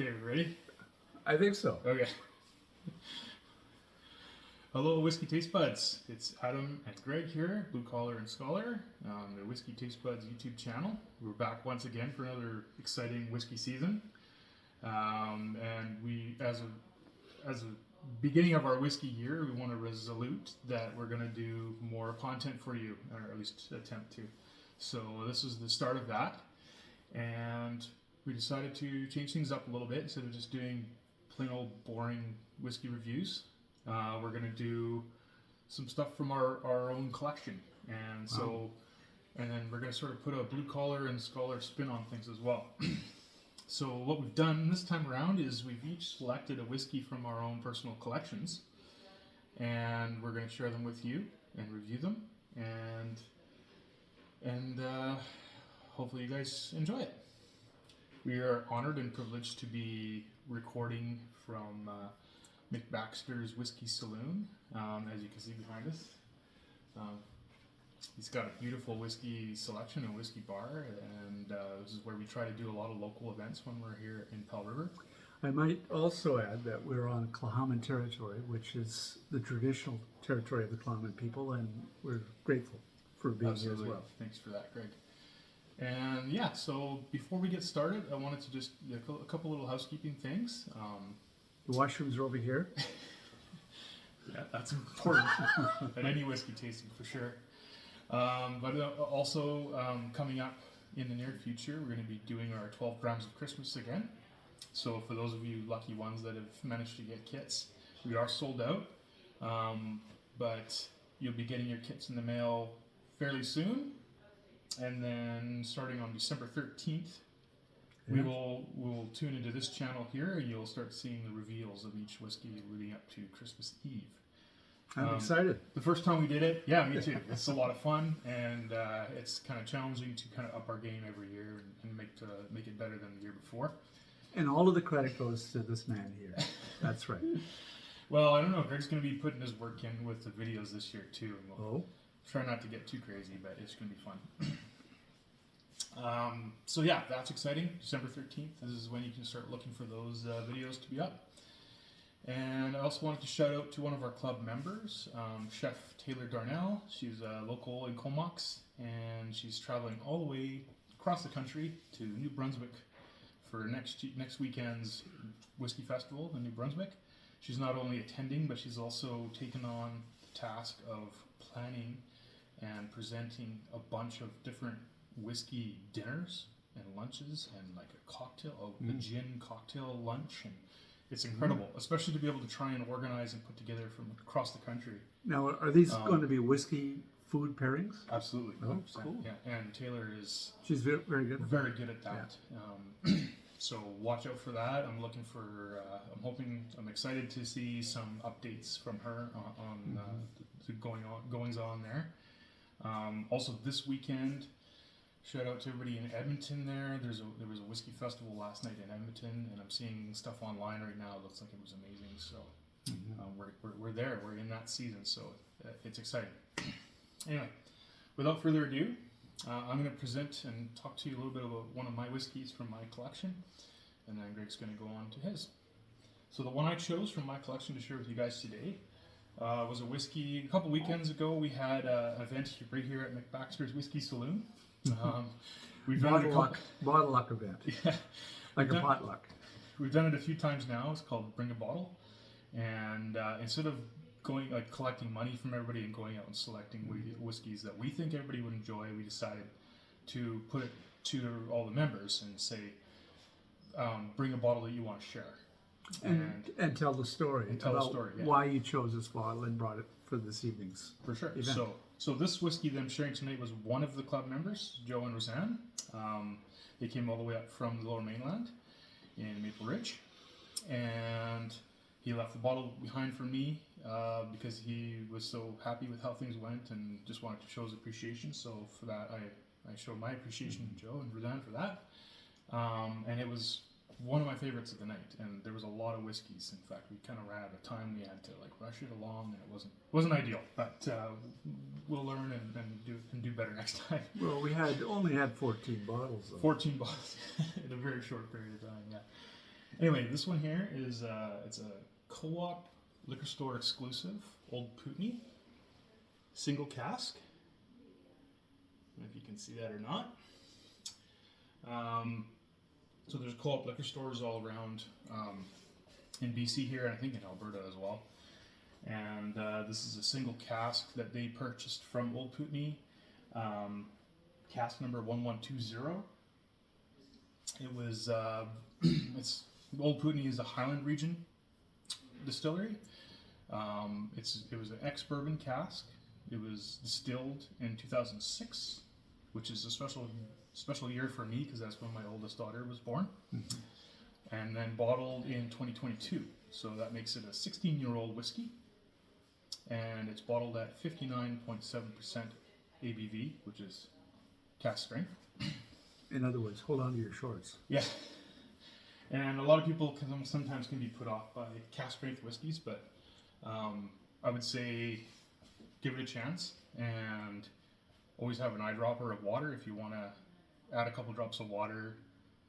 Okay, ready? I think so. Okay. Hello, Whiskey Taste Buds. It's Adam and Greg here, Blue Collar and Scholar, on the Whiskey Taste Buds YouTube channel. We're back once again for another exciting whiskey season. And we, as a beginning of our whiskey year, we want to resolute that we're going to do more content for you, or at least attempt to. So this is the start of that. And we decided to change things up a little bit. Instead of just doing plain old boring whiskey reviews, we're going to do some stuff from our own collection. And so, Wow. and then we're going to sort of put a blue collar and scholar spin on things as well. So what we've done this time around is we've each selected a whiskey from our own personal collections, and we're going to share them with you and review them, and hopefully you guys enjoy it. We are honored and privileged to be recording from Mick Baxter's Whiskey Saloon, as you can see behind us. He's got a beautiful whiskey selection and whiskey bar, and this is where we try to do a lot of local events when we're here in Pell River. I might also add that we're on Tla'amin territory, which is the traditional territory of the Tla'amin people, and we're grateful for being Absolutely. here as well. Thanks for that, Greg. And yeah, so before we get started, I wanted to just a couple little housekeeping things. The washrooms are over here. Yeah, that's important at any whiskey tasting for sure. But also coming up in the near future, we're going to be doing our 12 grams of Christmas again. So for those of you lucky ones that have managed to get kits, we are sold out. But you'll be getting your kits in the mail fairly soon. And then starting on December 13th, we'll tune into this channel here, and you'll start seeing the reveals of each whiskey leading up to Christmas Eve. I'm excited. The first time we did it, yeah, me too. It's a lot of fun, and it's kind of challenging to kind of up our game every year and make it better than the year before. And all of the credit goes to this man here. That's right. Well, I don't know. Greg's going to be putting his work in with the videos this year too, and we'll try not to get too crazy, but it's going to be fun. So yeah, that's exciting. December 13th. This is when you can start looking for those videos to be up. And I also wanted to shout out to one of our club members, Chef Taylor Darnell. She's local in Comox, and she's traveling all the way across the country to New Brunswick for next weekend's Whiskey Festival in New Brunswick. She's not only attending, but she's also taken on the task of planning and presenting a bunch of different whiskey dinners and lunches and like a cocktail, a gin cocktail lunch, and it's incredible, especially to be able to try and organize and put together from across the country. Now, are these going to be whiskey food pairings? Absolutely. Oh, cool. Yeah, and Taylor is She's very, very good. very good at that. Yeah. So watch out for that. I'm looking for. I'm excited to see some updates from her on the goings on there. Also this weekend. Shout out to everybody in Edmonton there. There was a whiskey festival last night in Edmonton, and I'm seeing stuff online right now. It looks like it was amazing. So we're there. We're in that season, so it's exciting. Anyway, without further ado, I'm going to present and talk to you a little bit about one of my whiskeys from my collection, and then Greg's going to go on to his. So the one I chose from my collection to share with you guys today was a whiskey. A couple weekends ago, we had an event right here at Mick Baxter's Whiskey Saloon. We've done bottle luck event. Yeah, like a potluck. We've done it a few times now. It's called Bring a Bottle, and instead of collecting money from everybody and going out and selecting whiskeys that we think everybody would enjoy, we decided to put it to all the members and say, bring a bottle that you want to share. And tell the story why you chose this bottle and brought it for this evening's for sure event. So this whiskey that I'm sharing tonight was one of the club members, Joe and Roseanne. They came all the way up from the Lower Mainland in Maple Ridge, and he left the bottle behind for me because he was so happy with how things went and just wanted to show his appreciation. So for that, I showed my appreciation to Joe and Roseanne for that, and it was one of my favorites of the night, and there was a lot of whiskeys. In fact, we kind of ran out of time. We had to rush it along, and it wasn't ideal. But we'll learn and do better next time. Well, we only had 14 bottles. Though. 14 bottles in a very short period of time. Yeah. Anyway, this one here is it's a co-op liquor store exclusive, Old Pulteney, single cask. I don't know if you can see that or not. So there's co-op liquor stores all around in BC here, and I think in Alberta as well. And this is a single cask that they purchased from Old Pulteney, cask number 1120. It was it's Old Pulteney is a Highland region distillery. It was an ex-bourbon cask. It was distilled in 2006, which is a special year for me because that's when my oldest daughter was born. And then bottled in 2022. So that makes it a 16-year-old whiskey. And it's bottled at 59.7% ABV, which is cask strength. In other words, hold on to your shorts. Yeah. And a lot of people sometimes can be put off by cask strength whiskeys, but I would say give it a chance and always have an eyedropper of water if you want to add a couple drops of water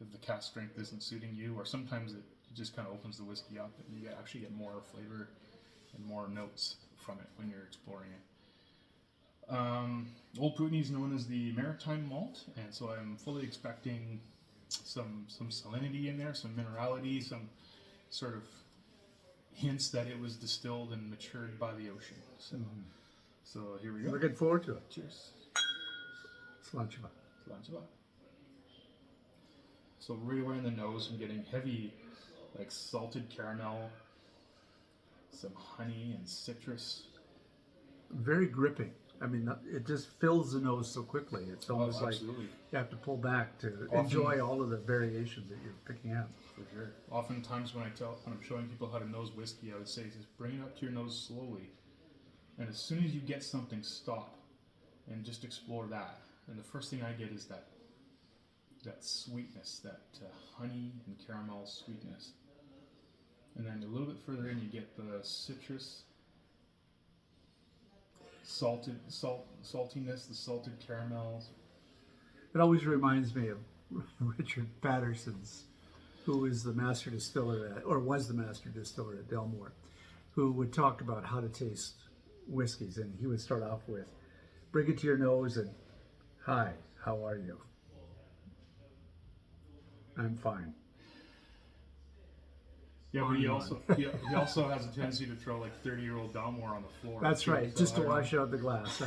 if the cask strength isn't suiting you, or sometimes it just kind of opens the whiskey up and you actually get more flavor and more notes from it when you're exploring it. Old Pulteney is known as the Maritime Malt, and so I'm fully expecting some salinity in there, some minerality, some sort of hints that it was distilled and matured by the ocean. So here we go. Looking forward to it. Cheers. Slancheva. Slancheva. So right away in the nose, I'm getting heavy, like salted caramel, some honey and citrus. Very gripping. I mean, it just fills the nose so quickly. It's almost like you have to pull back to enjoy all of the variations that you're picking out. For sure. Oftentimes when I'm showing people how to nose whiskey, I would say just bring it up to your nose slowly. And as soon as you get something, stop and just explore that. And the first thing I get is that sweetness, that honey and caramel sweetness. And then a little bit further in, you get the citrus, saltiness, the salted caramels. It always reminds me of Richard Patterson's, who is the master distiller or was the master distiller at Delmore, who would talk about how to taste whiskeys, and he would start off with, bring it to your nose and, hi, how are you? I'm fine. Yeah, but he also has a tendency to throw like 30-year-old Dalmore on the floor. That's right, so just to wash out the glass.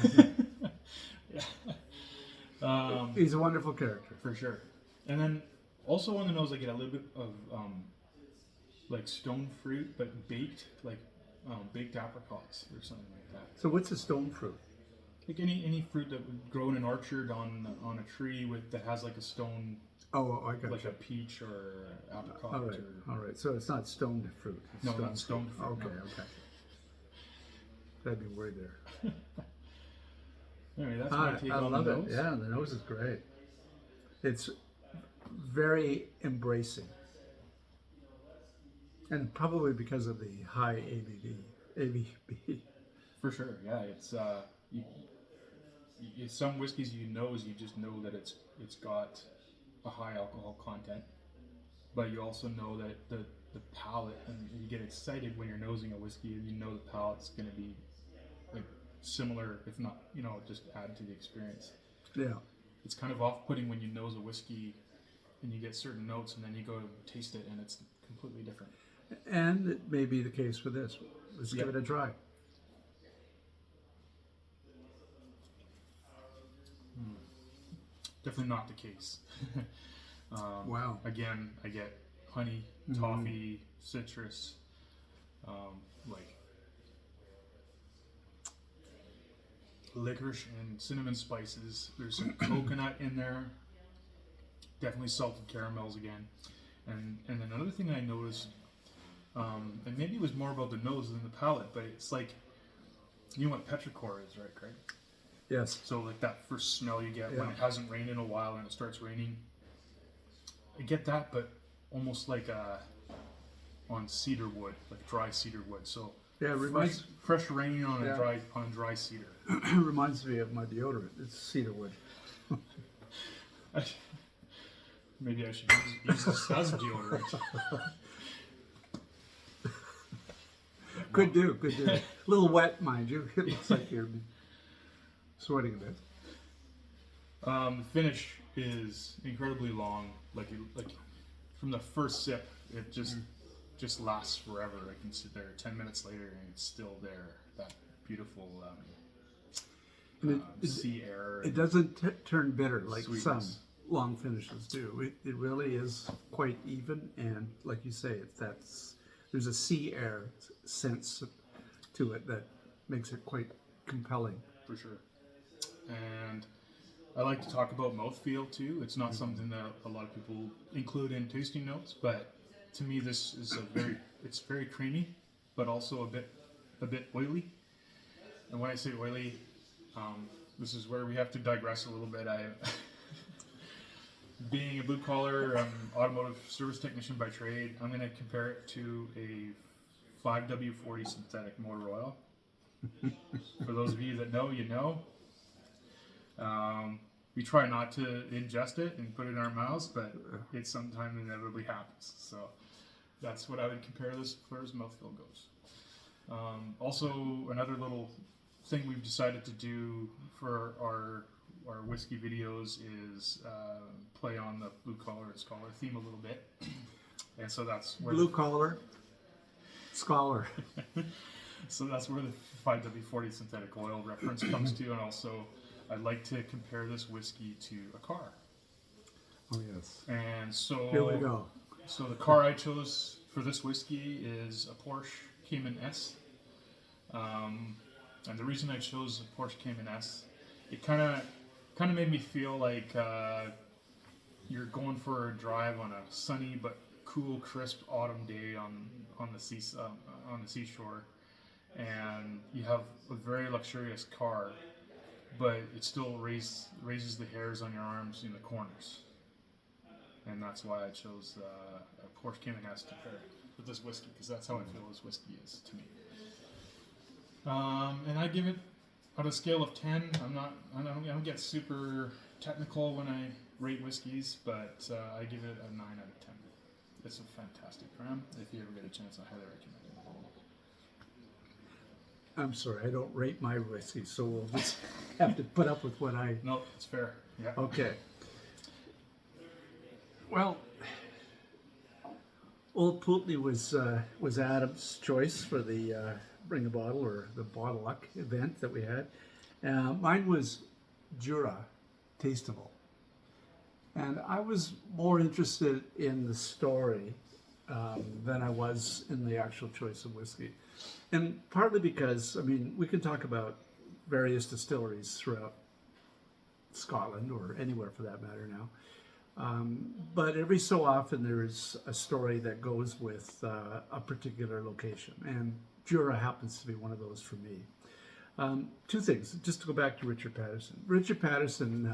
Yeah. He's a wonderful character. For sure. And then also on the nose, I get a little bit of like stone fruit, but baked, like baked apricots or something like that. So what's a stone fruit? Like any fruit that would grow in an orchard on a tree that has like a stone. Oh, I got like you. a peach or apricot. All right. So it's not stoned fruit. It's No, not stoned fruit. Okay, no. okay. That'd be worried there. Anyway, that's my take on the nose. Yeah, the nose is great. It's very embracing. And probably because of the high ABV. For sure, yeah. It's some whiskeys you just know that it's got a high alcohol content, but you also know that the palate, and you get excited when you're nosing a whiskey, and you know the palate's going to be like similar, if not, just add to the experience. Yeah. It's kind of off-putting when you nose a whiskey and you get certain notes, and then you go to taste it, and it's completely different. And it may be the case with this. Let's give it a try. Definitely not the case. Wow. Again, I get honey, toffee, citrus, like licorice and cinnamon spices. There's some coconut in there. Definitely salted caramels again. And then another thing I noticed, and maybe it was more about the nose than the palate, but it's like, you know what petrichor is, right, Craig? Yes. So like that first smell you get when it hasn't rained in a while and it starts raining. I get that, but almost like on cedar wood, like dry cedar wood. So yeah, fresh rain on a dry cedar. Reminds me of my deodorant. It's cedar wood. Maybe I should use this as deodorant. Could do. A little wet, mind you. It looks like you're sweating a bit. The finish is incredibly long. Like from the first sip, it just lasts forever. I can sit there 10 minutes later and it's still there. That beautiful sea air. It doesn't turn bitter like sweetness. some long finishes do. It really is quite even, and like you say, there's a sea air sense to it that makes it quite compelling. For sure. And I like to talk about mouthfeel too. It's not something that a lot of people include in tasting notes, but to me this is it's very creamy, but also a bit oily. And when I say oily, this is where we have to digress a little bit. Being a blue collar automotive service technician by trade, I'm going to compare it to a 5W40 synthetic motor oil. For those of you that know, you know. We try not to ingest it and put it in our mouths, but it sometimes inevitably happens. So that's what I would compare this as far as mouthfeel goes. Also, another little thing we've decided to do for our whiskey videos is play on the blue collar and scholar theme a little bit. And so that's where Blue collar, scholar. So that's where the 5W40 synthetic oil reference comes to, and also I'd like to compare this whiskey to a car. Oh yes. And so Here we go. So the car I chose for this whiskey is a Porsche Cayman S. And the reason I chose a Porsche Cayman S, it kind of made me feel like you're going for a drive on a sunny but cool, crisp autumn day on the seashore, and you have a very luxurious car, but it still raises the hairs on your arms in the corners, and that's why I chose a Porsche Cayman S to pair with this whiskey, because that's how I feel this whiskey is to me. And I give it, on a scale of 10, I don't get super technical when I rate whiskeys, but I give it a 9 out of 10. It's a fantastic dram. If you ever get a chance, I highly recommend it. I'm sorry, I don't rate my whiskey, so we'll just have to put up with what I... No, it's fair. Yeah. Okay. Well, Old Pulteney was Adam's choice for the Bring a Bottle, or the Bottle Luck event that we had. Mine was Jura Tasteable. And I was more interested in the story than I was in the actual choice of whiskey. And partly because, I mean, we can talk about various distilleries throughout Scotland, or anywhere for that matter now. But every so often there is a story that goes with a particular location. And Jura happens to be one of those for me. Two things, just to go back to Richard Patterson. Richard Patterson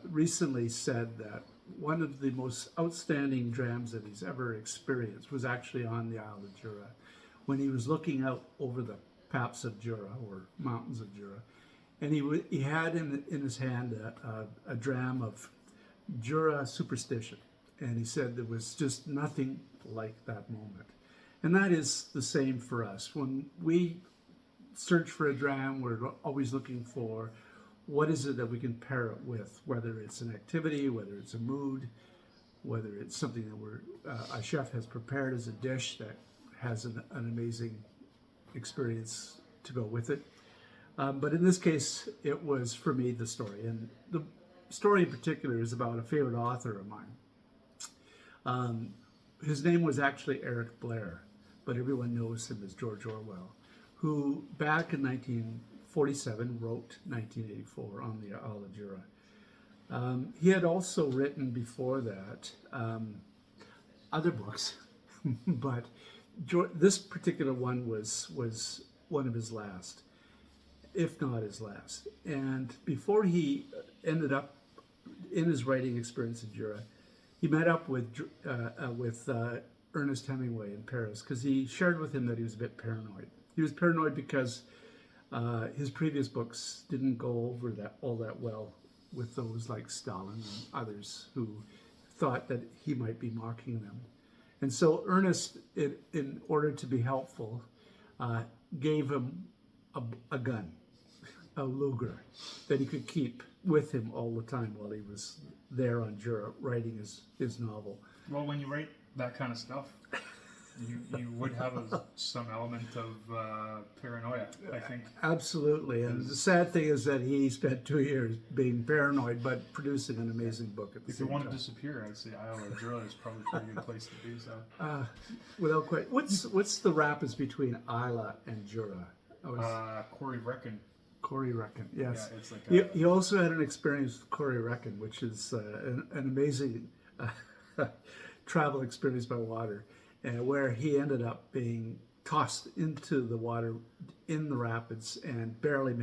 recently said that one of the most outstanding drams that he's ever experienced was actually on the Isle of Jura, when he was looking out over the paps of Jura, or mountains of Jura, and he had in his hand a dram of Jura Superstition, and he said there was just nothing like that moment. And that is the same for us. When we search for a dram, we're always looking for what is it that we can pair it with, whether it's an activity, whether it's a mood, whether it's something that a chef has prepared as a dish that has an amazing experience to go with it. But in this case, it was, for me, the story. And the story in particular is about a favorite author of mine. His name was actually Eric Blair, but everyone knows him as George Orwell, who back in 1947 wrote 1984 on the Isle of Jura. He had also written before that other books, but this particular one was one of his last, if not his last. And before he ended up in his writing experience in Jura, he met up with Ernest Hemingway in Paris, because he shared with him that he was a bit paranoid. He was paranoid because his previous books didn't go over all that well with those like Stalin and others who thought that he might be mocking them. And so Ernest, in order to be helpful, gave him a gun, a Luger, that he could keep with him all the time while he was there on Jura writing his novel. Well, when you write that kind of stuff, you would have some element of paranoia, I think. Absolutely. And the sad thing is that he spent 2 years being paranoid, but producing an amazing book at the If you same want to time. disappear, I'd say Iowa Jura is probably a pretty good place to do so. Without question. What's the rapids between Isla and Jura? Corey Reckon. Corey Reckon, yes. Yeah, it's like He also had an experience with Corey Reckon, which is an amazing travel experience by water, where he ended up being tossed into the water in the rapids and barely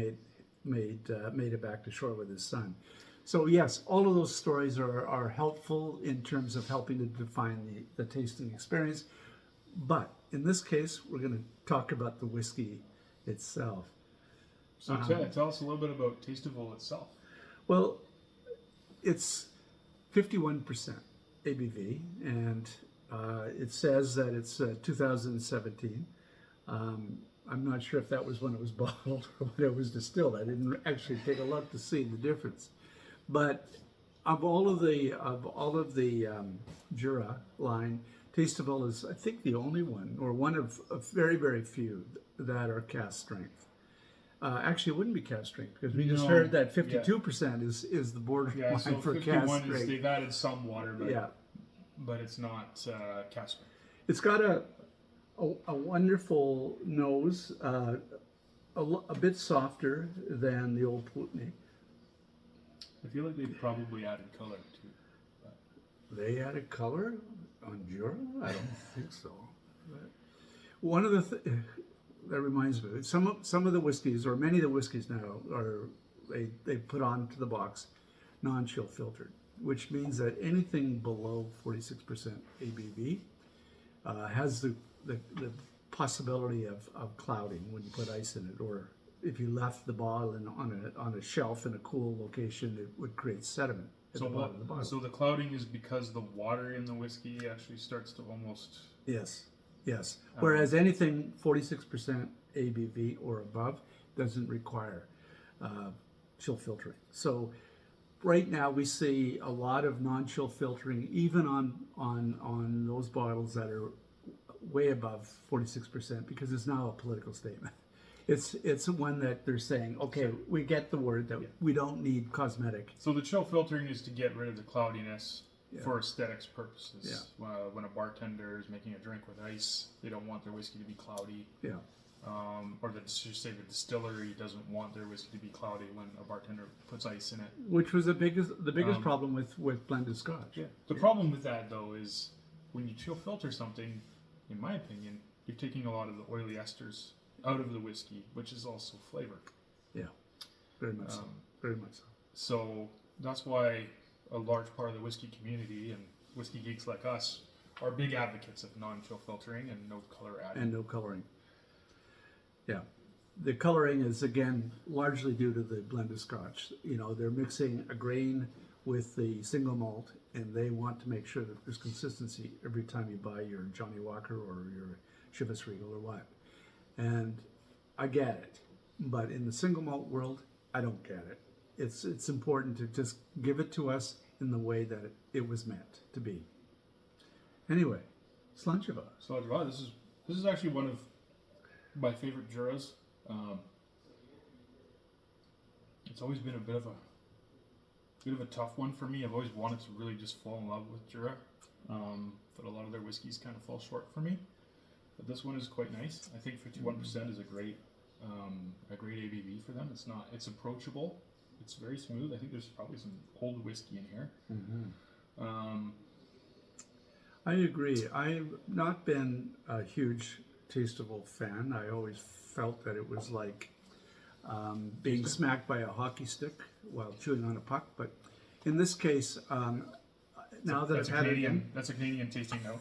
made it back to shore with his son. So yes, all of those stories are helpful in terms of helping to define the tasting experience. But in this case, we're going to talk about the whiskey itself. So tell us a little bit about Tasteable itself. Well, it's 51% ABV, and it says that it's 2017. I'm not sure if that was when it was bottled or when it was distilled. I didn't actually take a look to see the difference. But of all of the Jura line, Tasteable is, I think, the only one, or one of very, very few that are cask strength. Actually, it wouldn't be cask strength because we just heard that 52% is the borderline Yeah, so for 51 cask is strength. they've added some water, but Yeah, but it's not cask strength. it's got a wonderful nose, a bit softer than the old Pulteney. I feel like they've probably added color too. They added color on Jura? I don't think so. But one of the that reminds me, some of the whiskeys, or many of the whiskeys now, are they put onto the box non-chill filtered, which means that anything below 46% ABV has the possibility of clouding when you put ice in it, or if you left the bottle on a shelf in a cool location, it would create sediment at the bottom of the bottle. So the clouding is because the water in the whiskey actually starts to almost... Yes. Whereas anything 46% ABV or above doesn't require chill filtering. So right now we see a lot of non-chill filtering, even on those bottles that are way above 46%, because it's now a political statement. It's one that they're saying, okay, we get the word that we don't need cosmetic. So the chill filtering is to get rid of the cloudiness for aesthetics purposes. Yeah. When a bartender is making a drink with ice, they don't want their whiskey to be cloudy. Yeah. Or the distillery doesn't want their whiskey to be cloudy when a bartender puts ice in it. Which was the biggest problem with blended Scotch. Yeah. The problem with that, though, is when you chill filter something, in my opinion, you're taking a lot of the oily esters out of the whiskey, which is also flavor. Yeah, very much so. Very much so. So that's why a large part of the whiskey community and whiskey geeks like us are big advocates of non-chill filtering and no color adding. And no coloring. Yeah. The coloring is, again, largely due to the blended Scotch. You know, they're mixing a grain with the single malt, and they want to make sure that there's consistency every time you buy your Johnny Walker or your Chivas Regal or what. And I get it. But in the single malt world, I don't get it. It's important to just give it to us in the way that it was meant to be. Anyway, Slancheva. So this is actually one of my favorite Juras. It's always been a bit of a tough one for me. I've always wanted to really just fall in love with Jura, but a lot of their whiskeys kind of fall short for me. But this one is quite nice. I think 51% is a great ABV for them. It's approachable. It's very smooth. I think there's probably some old whiskey in here. Mm-hmm. I agree. I've not been a huge Tasteable fan. I always felt that it was like being smacked by a hockey stick while chewing on a puck. But in this case, now that I've had it again, that's a Canadian tasting note.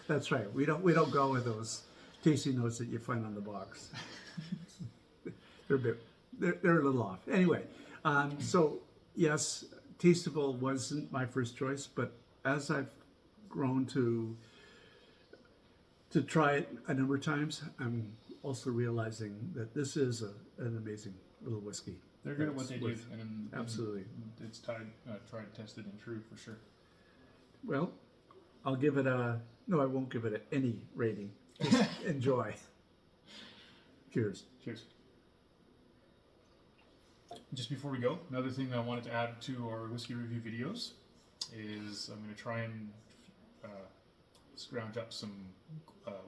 That's right. We don't go with those tasting notes that you find on the box. They're a little off. Anyway, so yes, Tasteable wasn't my first choice, but as I've grown to try it a number of times, I'm also realizing that this is an amazing little whiskey. They're good at what they do, and absolutely, it's tried, tested, and true for sure. Well, I'll give it no, I won't give it any rating. Just enjoy. Cheers. Cheers. Just before we go, another thing that I wanted to add to our whiskey review videos is I'm going to try and scrounge up some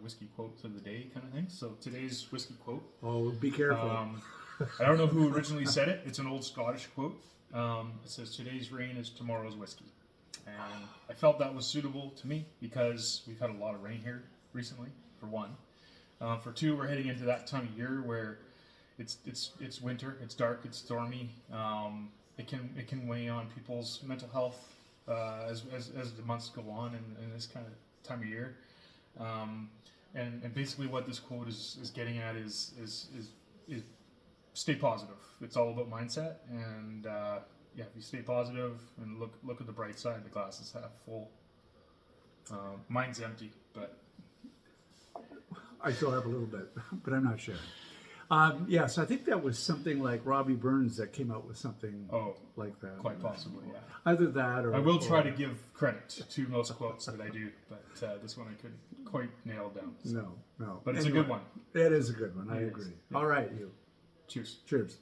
whiskey quotes of the day kind of thing. So today's whiskey quote. Oh, be careful. I don't know who originally said it. It's an old Scottish quote. It says, "Today's rain is tomorrow's whiskey." And I felt that was suitable to me because we've had a lot of rain here recently, for one. For two, we're heading into that time of year where it's winter, it's dark, it's stormy. It can weigh on people's mental health as the months go on in this kind of time of year. And basically what this quote is getting at is stay positive. It's all about mindset, and if you stay positive and look at the bright side, the glass is half full. Mine's empty, but I still have a little bit, but I'm not sure. Yes, I think that was something like Robbie Burns that came out with something like that. Quite possibly, yeah. Either that, or I will try to give credit to most quotes that I do, but this one I couldn't quite nail down. So. No. But it's a good one. It is a good one. I agree. Yeah. All right, you. Cheers. Cheers.